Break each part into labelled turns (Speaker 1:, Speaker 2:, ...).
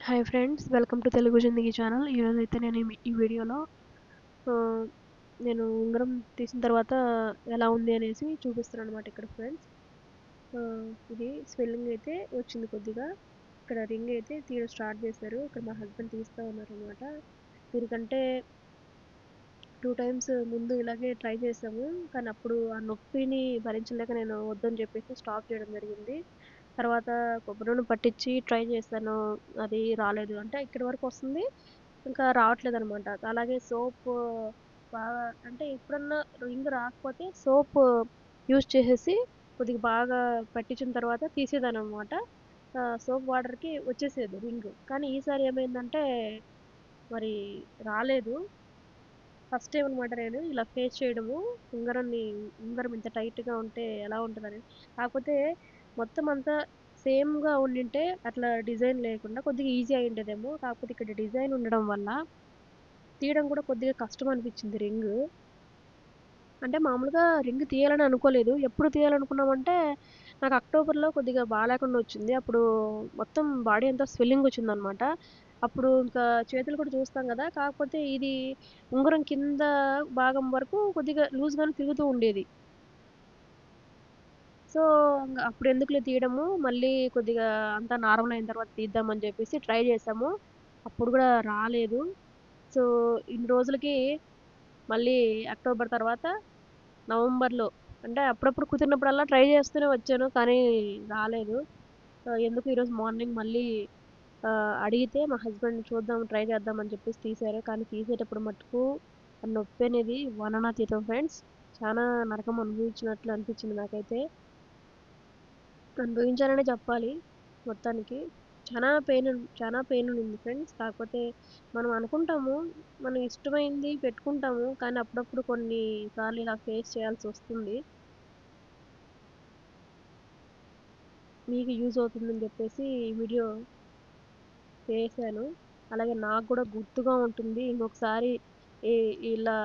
Speaker 1: Hi friends, welcome to Telugu Zindagi channel. ఈరోజైతే నేను ఈ వీడియోలో ఆహ్, నేను ఉంగరం తీసిన తర్వాత ఎలా ఉంది అనేసి చూపిస్తున్నాను అనమాట. ఇక్కడ ఫ్రెండ్స్, ఇది స్వెల్లింగ్ అయితే వచ్చింది కొద్దిగా. ఇక్కడ రింగ్ అయితే తీయడం స్టార్ట్ చేశారు. ఇక్కడ మా హస్బెండ్ తీస్తూ ఉన్నారనమాట. దీనికంటే 2 టైమ్స్ ముందు ఇలాగే ట్రై చేసాము. కానీ అప్పుడు ఆ నొప్పిని భరించలేక నేను వద్దని చెప్పేసి స్టాప్ చేయడం జరిగింది. తర్వాత కొబ్బరి నూనె పట్టించి ట్రై చేశాను. అది రాలేదు. అంటే ఇక్కడి వరకు వస్తుంది. ఇంకా రావట్లేదనమాట. అలాగే సోప్ బాగా, అంటే ఎప్పుడన్నా రింగ్ రాకపోతే సోప్ యూజ్ చేసేసి కొద్దిగా బాగా పట్టించిన తర్వాత తీసేదాన్ననమాట. సోప్ వాటర్‌కి వచ్చేసేది రింగ్. కానీ ఈసారి ఏమైందంటే మరి రాలేదు. ఫస్ట్ టైం అనమాట నేను ఇలా ఫేస్ చేయడము. ఉంగరం ఇంత టైట్‌గా ఉంటే ఎలా ఉంటదని. కాకపోతే మొత్తం అంతా సేమ్‌గా ఉండింటే అట్లా డిజైన్ లేకుండా కొద్దిగా ఈజీ అయ్యుండేదేమో. కాకపోతే ఇక్కడ డిజైన్ ఉండడం వల్ల తీయడం కూడా కొద్దిగా కష్టం అనిపించింది రింగు. అంటే మామూలుగా రింగ్ తీయాలని అనుకోలేదు. ఎప్పుడు తీయాలనుకున్నామంటే నాకు అక్టోబర్‌లో కొద్దిగా బాలేకుండా వచ్చింది. అప్పుడు మొత్తం బాడీ అంతా స్వెల్లింగ్ వచ్చిందనమాట. అప్పుడు ఇంకా చేతులు కూడా చూస్తాం గదా! కాకపోతే ఇది ఉంగరం కింద భాగం వరకు కొద్దిగా లూజ్‌గానే తిరుగుతూ ఉండేది. సో, ఇంగ అప్పుడెందుకులే తీయడము, మళ్ళీ కొద్దిగా అంతా నార్మల్ అయిన తర్వాత తీద్దామని జెప్పేసి ట్రై జేశాము. అప్పుడు గూడా రాలేదు. సో, ఇన్ని రోజులకి మళ్ళీ అక్టోబర్ తర్వాత నవంబర్‌లో, అంటే అప్పుడప్పుడు కుదిరినప్పుడల్లా ట్రై జేస్తూనే వచ్చాను. కానీ రాలేదు. ఎందుకు ఈరోజు మార్నింగ్ మళ్ళీ అడిగితే మా హస్బెండ్ చూద్దాం, ట్రై చేద్దాం అని చెప్పేసి తీశారు. కానీ తీసేటప్పుడు మట్టుకు ఆ నొప్పనేది వర్ణనాతీతం ఫ్రెండ్స్. చానా నరకం అనుభవించినట్లు అనిపించింది నాకైతే. అనుభవించాననే చెప్పాలి మొత్తానికి. చానా పెయిన్ ఉండింది ఫ్రెండ్స్. కాకపోతే మనం అనుకుంటాము, మనం ఇష్టమైంది పెట్టుకుంటాము. కానీ అప్పుడప్పుడు కొన్ని సార్లు ఇలా ఫేస్ చేయాల్సొస్తుంది. మీకు యూజ్ అవుతుందని చెప్పేసి ఈ వీడియో చేశాను. అలాగే నాకు గూడా గుర్తుగా ఉంటుంది. ఇంకొకసారి ఈ ఇలా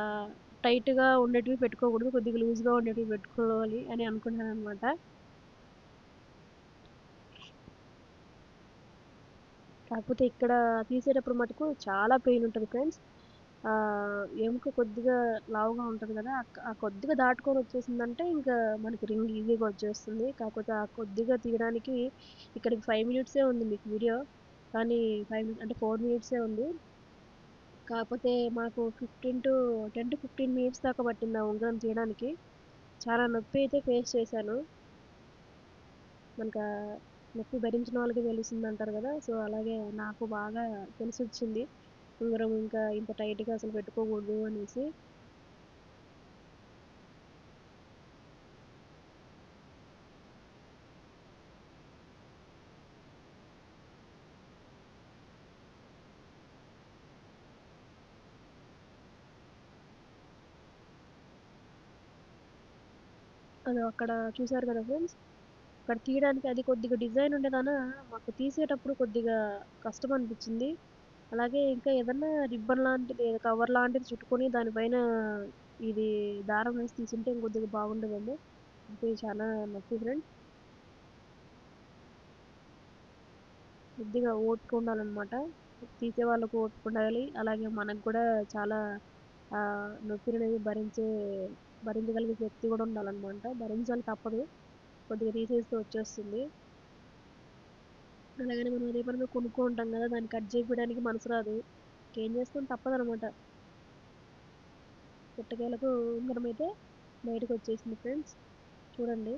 Speaker 1: టైట్‌గా ఉండేటివి పెట్టుకోకూడదు. కొద్దిగా లూజ్‌గా ఉండేటివి పెట్టుకోవాలి అని అనుకున్నాననమాట. కాకపోతే ఇక్కడ తీసేటప్పుడు మటుకు చాలా పెయిన్ ఉంటది ఫ్రెండ్స్. ఎముక కొద్దిగా లావుగా ఉంటది గదా! ఆ కొద్దిగా దాటుకొని వచ్చేసిందంటే ఇంకా మనకి రింగ్ ఈజీగా వచ్చేస్తుంది. కాకపోతే ఆ కొద్దిగా తీయడానికి ఇక్కడికి 5 మినిట్సే ఉంది మీకు వీడియో. కానీ 5 అంటే 4 మినిట్సే ఉంది. కాకపోతే మాకు 10-15 మినిట్స్ దాకా పట్టింది ఆ ఉంగరం తీయడానికి. చాలా నొప్పి అయితే ఫేస్ చేశాను. మనకా నొప్పి భరించిన వాళ్ళకి తెలుస్తుందంటారు గదా! సో, అలాగే నాకు బాగా తెలిసొచ్చింది. ఉంగరం ఇంకా ఇంత టైట్‌గా అసలు పెట్టుకోకూడదు అనేసి. అది అక్కడ చూసారు కదా ఫ్రెండ్స్! అక్కడ తీయడానికి అది కొద్దిగా డిజైన్ ఉండేదాన మాకు తీసేటప్పుడు కొద్దిగా కష్టం అనిపిచ్చింది. అలాగే ఇంకా ఏదన్నా రిబ్బన్ లాంటిది, కవర్ లాంటిది చుట్టుకొని దానిపైన ఇది దారం వేసి తీసుంటే ఇంకొద్దిగా బాగుండేదేమో. ఇది చాలా నొప్పి ఫ్రెండ్స్. కొద్దిగా ఓపిక ఉండాలనమాట. తీసే వాళ్ళకు ఓపిక ఉండాలి. అలాగే మనకు కూడా చాలా నొప్పిననేది భరించగలిగే శక్తి కూడా ఉండాలనమాట. భరించాలి, తప్పదు. కొద్దిగా తీసేస్తే వచ్చేస్తుంది. అలాగని మనం అదే పనిగా కొనుక్కుంటాం కదా! దాన్ని కట్ చేపియడానికి మనసు రాదు. ఇంకేం చేస్తాం, తప్పదనమాట. ఎట్టకేలకు ఉంగరమైతే బయటకొచ్చేసింది ఫ్రెండ్స్. చూడండి.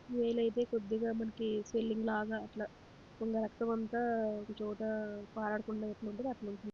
Speaker 1: వేలైతే కొద్దిగా మనకి స్వెల్లింగ్ లాగా అట్లా రక్తం అంతా ఒక చోట పారాడకుండా ఎట్లుంటదో అట్లుంటుంది.